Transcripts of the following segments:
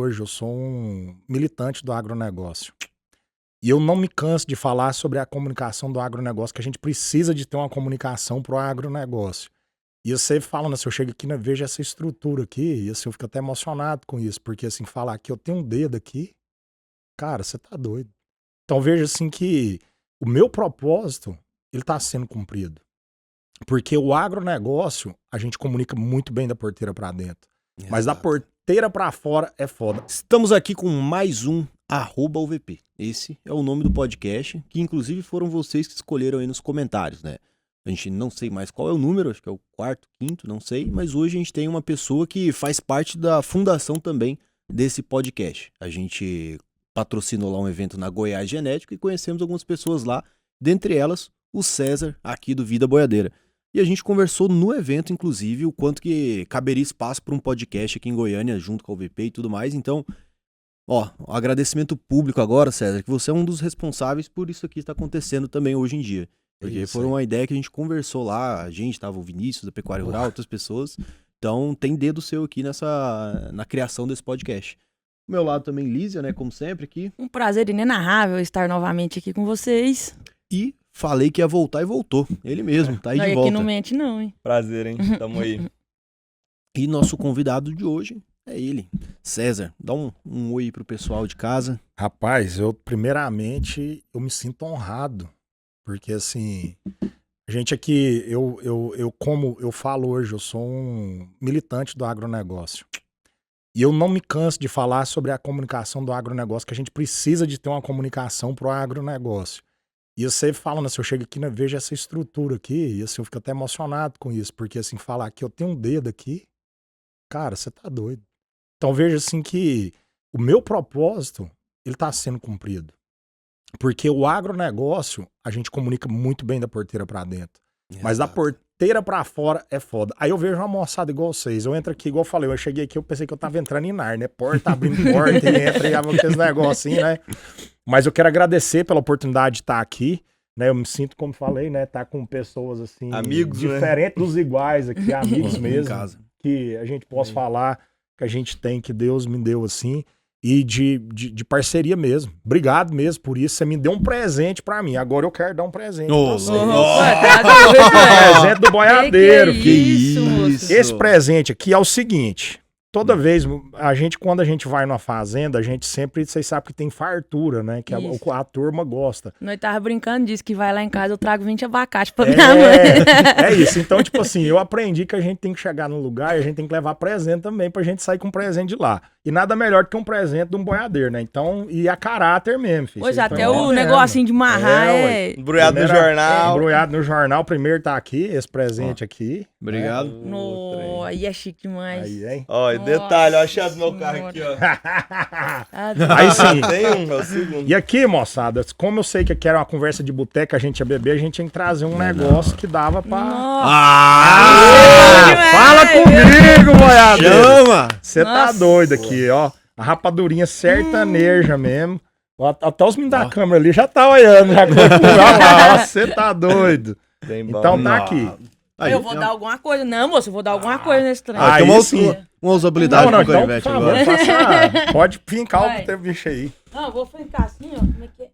hoje, eu sou um militante do agronegócio. E eu não me canso de falar sobre a comunicação do agronegócio, que a gente precisa de ter uma comunicação pro agronegócio. E você falando assim, eu chego aqui, né, vejo essa estrutura aqui, e assim, eu fico até emocionado com isso, porque assim, falar que eu tenho um dedo aqui, cara, você tá doido. Então vejo assim que o meu propósito, ele tá sendo cumprido. Porque o agronegócio, a gente comunica muito bem da porteira pra dentro. Mas da porteira pra fora é foda. Estamos aqui com mais um @UVP. Esse é o nome do podcast, que inclusive foram vocês que escolheram aí nos comentários, né? A gente não sei mais qual é o número, acho que é o 4º, 5º, não sei, mas hoje a gente tem uma pessoa que faz parte da fundação também desse podcast. A gente patrocinou lá um evento na Goiás Genético e conhecemos algumas pessoas lá, dentre elas o César, aqui do Vida Boiadeira. E a gente conversou no evento, inclusive, o quanto que caberia espaço para um podcast aqui em Goiânia, junto com a UVP e tudo mais. Então, ó, um agradecimento público agora, César, que você é um dos responsáveis por isso aqui estar acontecendo também hoje em dia. Porque foi uma ideia que a gente conversou lá, a gente, tava o Vinícius da Pecuária Rural, outras pessoas. Então, tem dedo seu aqui na criação desse podcast. Do meu lado também, Lísia, né, como sempre aqui. Um prazer inenarrável estar novamente aqui com vocês. E falei que ia voltar e voltou. Ele mesmo, tá aí Não, de e volta. aqui não mente não, hein? Prazer, hein? Tamo aí. E nosso convidado de hoje é ele, César. Dá um oi pro pessoal de casa. Rapaz, primeiramente, eu me sinto honrado. Porque assim, a gente aqui, como eu falo hoje, eu sou um militante do agronegócio. E eu não me canso de falar sobre a comunicação do agronegócio, que a gente precisa de ter uma comunicação pro agronegócio. E você falando assim, eu chego aqui, né, vejo essa estrutura aqui, e assim, eu fico até emocionado com isso, porque assim, falar que eu tenho um dedo aqui, cara, você tá doido. Então vejo assim que o meu propósito, ele tá sendo cumprido. Porque o agronegócio, a gente comunica muito bem da porteira pra dentro. Mas da porteira pra fora é foda. Aí eu vejo uma moçada igual vocês. Eu entro aqui, igual eu falei, eu cheguei aqui, eu pensei que eu tava entrando em NAR, né? Porta, abrindo porta, e entra e abre aqueles negocinhos, né? Mas eu quero agradecer pela oportunidade de estar aqui, né? Eu me sinto, como falei, né? Tá com pessoas assim, amigos, diferentes dos iguais aqui, amigos mesmo. Em casa. Que a gente possa falar que a gente tem, que Deus me deu assim. E de parceria mesmo. Obrigado mesmo por isso. Você me deu um presente pra mim. Agora eu quero dar um presente pra você. Presente do boiadeiro. Que isso, moço? Esse presente aqui é o seguinte. Toda vez, quando a gente vai numa fazenda, a gente sempre, vocês sabem que tem fartura, né? Que a turma gosta. Nós tava brincando disso, que vai lá em casa, eu trago 20 abacate pra minha mãe. É isso. Então, tipo assim, eu aprendi que a gente tem que chegar num lugar e a gente tem que levar presente também pra gente sair com presente de lá. E nada melhor do que um presente de um boiadeiro, né? Então, e a caráter mesmo, filho. Pois até o negocinho de marrar Embrulhado no jornal. Embrulhado no jornal. Primeiro tá aqui, esse presente aqui. Obrigado. No... Aí é chique demais. Aí, hein? Ó, e detalhe, ó a chave do meu carro aqui, ó. Aí sim. Tem é o segundo. E aqui, moçada, como eu sei que aqui era uma conversa de boteca, a gente ia beber, a gente tinha que trazer um negócio que dava pra... Fala comigo, boiadeiro! Chama! Você tá doido aqui, ó. A rapadurinha sertaneja mesmo. Até os meninos da câmera ali já tá olhando. Você tá doido. Bem bom. Então tá aqui. Aí, eu vou dar alguma coisa. Não, moço, eu vou dar alguma coisa nesse trem. Aí tem sim. uma usabilidade Não, pro então, canivete por favor, agora. pode fincar Vai. o teu bicho aí. Não, eu vou ficar assim, ó. Como é que é?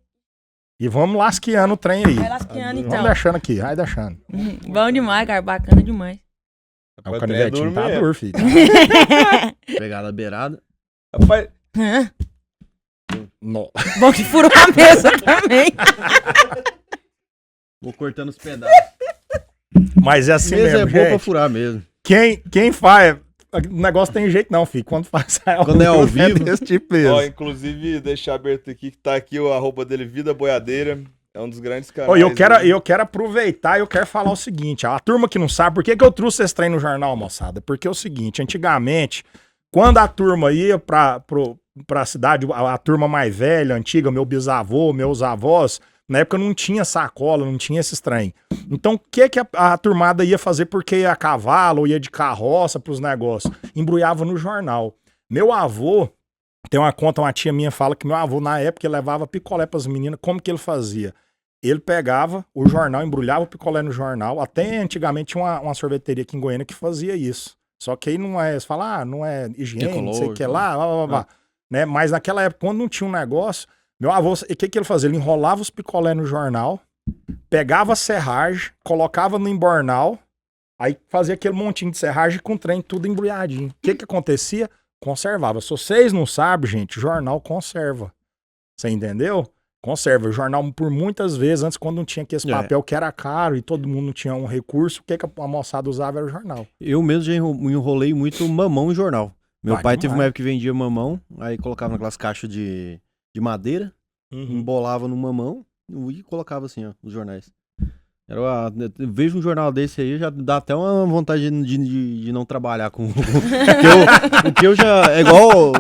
E vamos lasqueando o trem aí. Vai lasqueando, então. Vamos deixando aqui, vai deixando. Bom demais, cara. Bacana demais. O canivetinho tá duro, filho. Pegar na beirada. Rapaz, Não. Bom que furou a mesa também. Vou cortando os pedaços. Mas é assim Mesa mesmo, é boa pra gente. furar mesmo. Quem faz... O negócio tem jeito não, filho. Quando faz Quando é ao vivo. desse tipo mesmo. ó, inclusive, deixar aberto aqui que tá aqui o arroba dele, Vida Boiadeira. É um dos grandes canais. Ô, eu quero aproveitar e eu quero falar o seguinte, ó, a turma que não sabe, por que eu trouxe esse trem no jornal, moçada? Porque é o seguinte, antigamente, quando a turma ia pra cidade, a turma mais velha, antiga, meu bisavô, meus avós, na época não tinha sacola, não tinha esses trem. Então, o que a turmada ia fazer porque ia a cavalo ou ia de carroça pros negócios? Embrulhava no jornal. Meu avô, tem uma conta, uma tia minha fala que meu avô, na época, ele levava picolé pras meninas. Como que ele fazia? Ele pegava o jornal, embrulhava o picolé no jornal. Até antigamente tinha uma sorveteria aqui em Goiânia que fazia isso. Só que aí não é, você fala, não é higiene, não sei o que lá, blá, blá, blá. né? Mas naquela época, quando não tinha um negócio, meu avô, o que ele fazia? Ele enrolava os picolé no jornal, pegava a serragem, colocava no embornal, aí fazia aquele montinho de serragem com o trem tudo embrulhadinho. O que acontecia? Conservava. Se vocês não sabem, gente, jornal conserva. Você entendeu? Conserva. O jornal, por muitas vezes, antes, quando não tinha aquele papel que era caro e todo mundo não tinha um recurso, o que a moçada usava era o jornal. Eu mesmo já enrolei muito mamão em jornal. Meu pai teve uma época que vendia mamão, aí colocava naquelas caixas de madeira, embolava no mamão e colocava assim, ó, os jornais. Eu vejo um jornal desse aí, já dá até uma vontade de não trabalhar com... o que eu já... É igual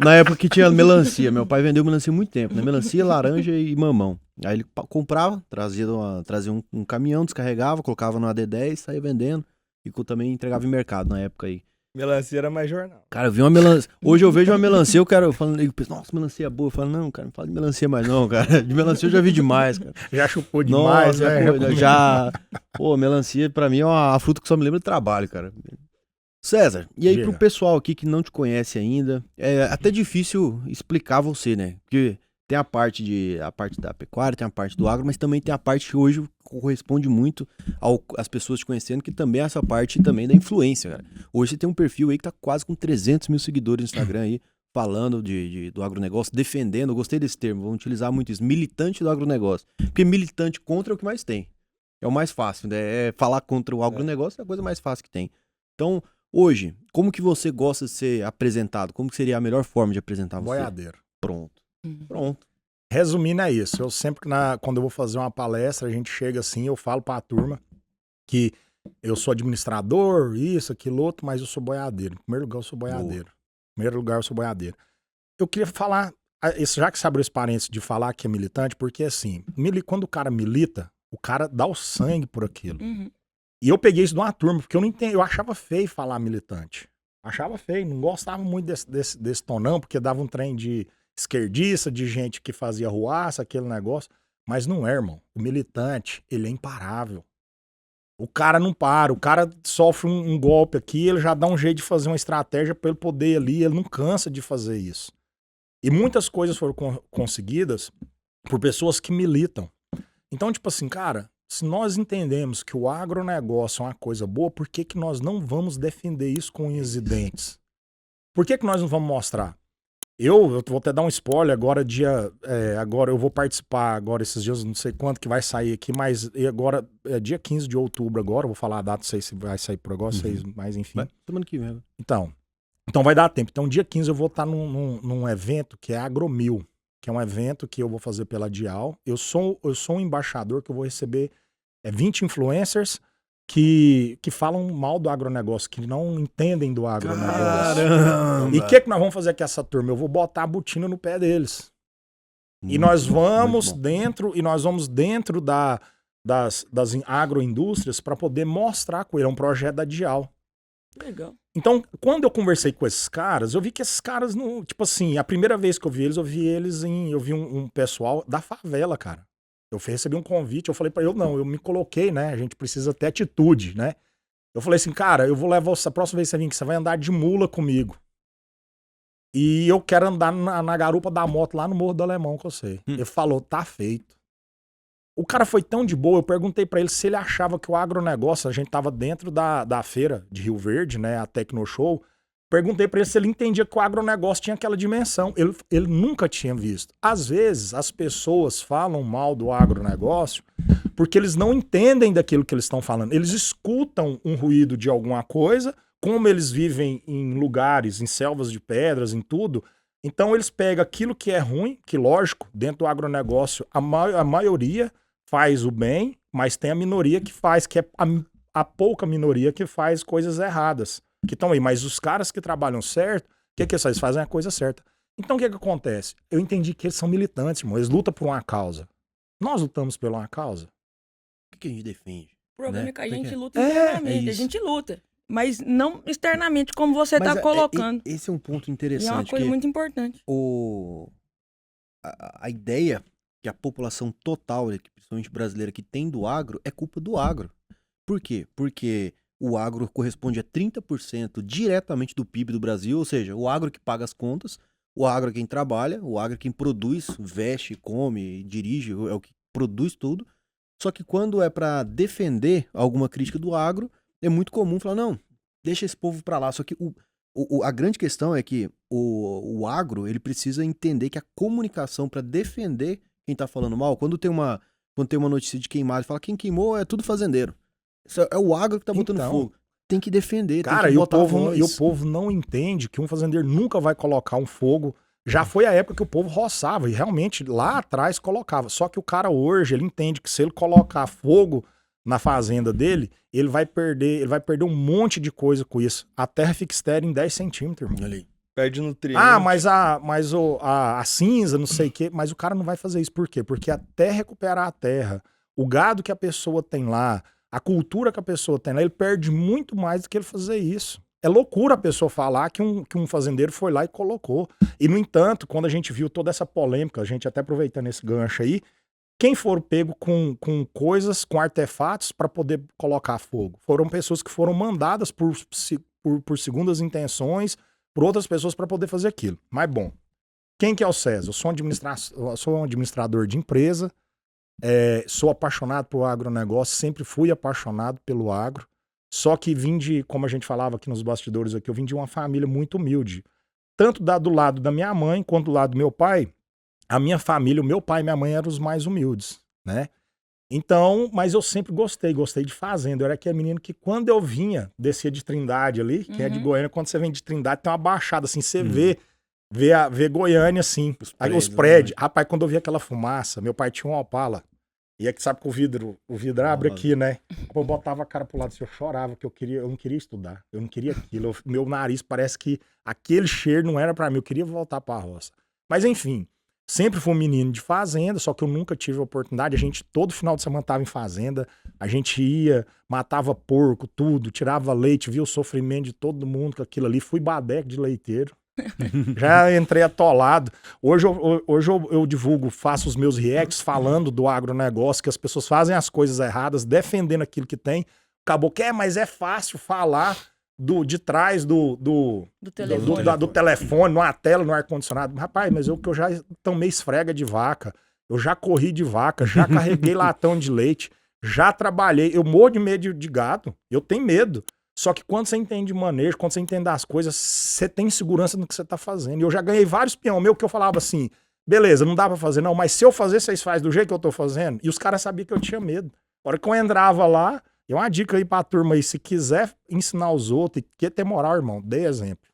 na época que tinha melancia. Meu pai vendeu melancia há muito tempo, né? Melancia, laranja e mamão. Aí ele comprava, trazia um caminhão, descarregava, colocava no AD10, saía vendendo. E também entregava em mercado na época aí. Melancia era mais jornal. Cara, eu vi uma melancia. Hoje eu vejo uma melancia, eu falo, nossa, melancia boa. Eu falo, não, cara, não fala de melancia mais não, cara. De melancia eu já vi demais, cara. Já chupou demais, nossa, já. Pô, melancia pra mim é uma fruta que só me lembra de trabalho, cara. César, e aí pro pessoal aqui que não te conhece ainda, é até difícil explicar você, né? Porque tem a parte da pecuária, tem a parte do agro, mas também tem a parte que hoje corresponde muito às pessoas te conhecendo, que também é essa parte também da influência, cara. Hoje você tem um perfil aí que tá quase com 300 mil seguidores no Instagram aí, falando do agronegócio, defendendo, eu gostei desse termo, vamos utilizar muito isso, militante do agronegócio. Porque militante contra é o que mais tem. É o mais fácil, né? Falar contra o agronegócio é a coisa mais fácil que tem. Então, hoje, como que você gosta de ser apresentado? Como que seria a melhor forma de apresentar você? Boiadeiro. Pronto. Resumindo é isso, eu sempre, quando eu vou fazer uma palestra, a gente chega assim, eu falo pra turma que eu sou administrador, isso, aquilo, outro, mas eu sou boiadeiro. Em primeiro lugar, eu sou boiadeiro. Em primeiro lugar, eu sou boiadeiro. Eu queria falar, já que você abriu esse parênteses de falar que é militante, porque assim, quando o cara milita, o cara dá o sangue por aquilo. E eu peguei isso de uma turma, porque eu não entendi, eu achava feio falar militante. Achava feio, não gostava muito desse tonão, porque dava um trem de esquerdista, de gente que fazia ruaça, aquele negócio. Mas não é, irmão. O militante, ele é imparável. O cara não para, o cara sofre um golpe aqui, ele já dá um jeito de fazer uma estratégia para ele poder ir ali, ele não cansa de fazer isso. E muitas coisas foram conseguidas por pessoas que militam. Então, tipo assim, cara, se nós entendemos que o agronegócio é uma coisa boa, por que nós não vamos defender isso com unhas e dentes? Por que nós não vamos mostrar? Eu vou até dar um spoiler, agora agora eu vou participar agora esses dias, não sei quanto que vai sair aqui, mas agora é dia 15 de outubro agora, eu vou falar a data, não sei se vai sair por agora, mas enfim. Semana que vem. Então vai dar tempo. Então dia 15 eu vou estar num evento que é Agromil, que é um evento que eu vou fazer pela Dial. Eu sou um embaixador que eu vou receber 20 influencers que falam mal do agronegócio, que não entendem do agronegócio. Caramba! E o que nós vamos fazer com essa turma? Eu vou botar a botina no pé deles. E nós vamos dentro das agroindústrias para poder mostrar com ele. É um projeto da Dial. Legal. Então, quando eu conversei com esses caras, eu vi que esses caras não... Tipo assim, a primeira vez que eu vi eles, eu vi um pessoal da favela, cara. Eu recebi um convite, eu falei pra ele, eu me coloquei, né? A gente precisa ter atitude, né? Eu falei assim, cara, eu vou levar você, a próxima vez que você vir aqui, você vai andar de mula comigo. E eu quero andar na garupa da moto lá no Morro do Alemão com você. Ele falou, tá feito. O cara foi tão de boa, eu perguntei pra ele se ele achava que o agronegócio, a gente tava dentro da feira de Rio Verde, né? A Tecnoshow. Perguntei pra ele se ele entendia que o agronegócio tinha aquela dimensão. Ele nunca tinha visto. Às vezes, as pessoas falam mal do agronegócio porque eles não entendem daquilo que eles estão falando. Eles escutam um ruído de alguma coisa, como eles vivem em lugares, em selvas de pedras, em tudo. Então, eles pegam aquilo que é ruim, que lógico, dentro do agronegócio, a maioria faz o bem, mas tem a minoria que faz, que é a pouca minoria que faz coisas erradas. Que estão aí, mas os caras que trabalham certo, o que eles fazem? A coisa certa. Então o que acontece? Eu entendi que eles são militantes, irmão. Eles lutam por uma causa. Nós lutamos por uma causa. O que a gente defende? O problema né? é que a gente luta internamente, a gente luta. Mas não externamente, como você está colocando. Esse é um ponto interessante. E é uma coisa muito importante. A ideia que a população total, principalmente brasileira, que tem do agro, é culpa do agro. Por quê? Porque o agro corresponde a 30% diretamente do PIB do Brasil, ou seja, o agro que paga as contas, O agro é quem trabalha, o agro é quem produz, veste, come, dirige, é o que produz tudo. Só que quando é para defender alguma crítica do agro, é muito comum falar, não, deixa esse povo para lá. Só que a grande questão é que o agro, ele precisa entender que a comunicação para defender quem tá falando mal, quando tem uma notícia de queimado, fala quem queimou é tudo fazendeiro. Isso é o agro que tá botando fogo. Tem que defender, cara, tem que botar e o povo não entende que um fazendeiro nunca vai colocar um fogo. Já foi a época que o povo roçava, e realmente lá atrás colocava. Só que o cara hoje, ele entende que se ele colocar fogo na fazenda dele, ele vai perder um monte de coisa com isso. A terra fica estéril em 10 centímetros, irmão. Ali. Perde nutrientes. Ah, mas a cinza, não sei o quê. Mas o cara não vai fazer isso. Por quê? Porque até recuperar a terra, o gado que a pessoa tem lá, a cultura que a pessoa tem lá, ele perde muito mais do que ele fazer isso. É loucura a pessoa falar que um fazendeiro foi lá e colocou. E, no entanto, quando a gente viu toda essa polêmica, a gente até aproveitando esse gancho aí, quem foram pego com coisas, com artefatos para poder colocar fogo? Foram pessoas que foram mandadas por segundas intenções, por outras pessoas para poder fazer aquilo. Mas, bom, quem que é o César? Eu sou um administrador de empresa, sou apaixonado por agronegócio, sempre fui apaixonado pelo agro, só que vim de, como a gente falava aqui nos bastidores aqui, eu vim de uma família muito humilde. Tanto do lado da minha mãe, quanto do lado do meu pai, a minha família, o meu pai e minha mãe eram os mais humildes, né? Então, mas eu sempre gostei de fazenda. Eu era aquele menino que quando eu vinha, descia de Trindade ali, que é de Goiânia, quando você vem de Trindade tem uma baixada assim, você vê Goiânia assim, os prédios. Né? Rapaz, quando eu vi aquela fumaça, meu pai tinha um Opala. E é que sabe que o vidro abre aqui, né? Eu botava a cara pro lado assim, eu chorava, que eu não queria estudar, eu não queria aquilo. Meu nariz parece que aquele cheiro não era pra mim, eu queria voltar pra roça. Mas enfim, sempre fui um menino de fazenda, só que eu nunca tive a oportunidade. A gente todo final de semana tava em fazenda, a gente ia, matava porco, tudo, tirava leite, via o sofrimento de todo mundo com aquilo ali. Fui badeco de leiteiro. Já entrei atolado. Hoje eu divulgo, faço os meus reacts falando do agronegócio, que as pessoas fazem as coisas erradas, defendendo aquilo que tem. Acabou que mas é fácil falar de trás do telefone, numa tela, no ar-condicionado. Rapaz, mas eu já tomei esfrega de vaca, eu já corri de vaca, já carreguei latão de leite, já trabalhei. Eu morro de medo de gado, eu tenho medo. Só que quando você entende de manejo, quando você entende das coisas, você tem segurança no que você tá fazendo. E eu já ganhei vários peão meu que eu falava assim, beleza, não dá pra fazer não, mas se eu fazer, vocês fazem do jeito que eu tô fazendo. E os caras sabiam que eu tinha medo. A hora que eu entrava lá, e uma dica aí pra turma aí, se quiser ensinar os outros e quer ter moral, irmão, dê exemplo.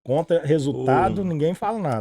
Conta resultado, ninguém fala nada.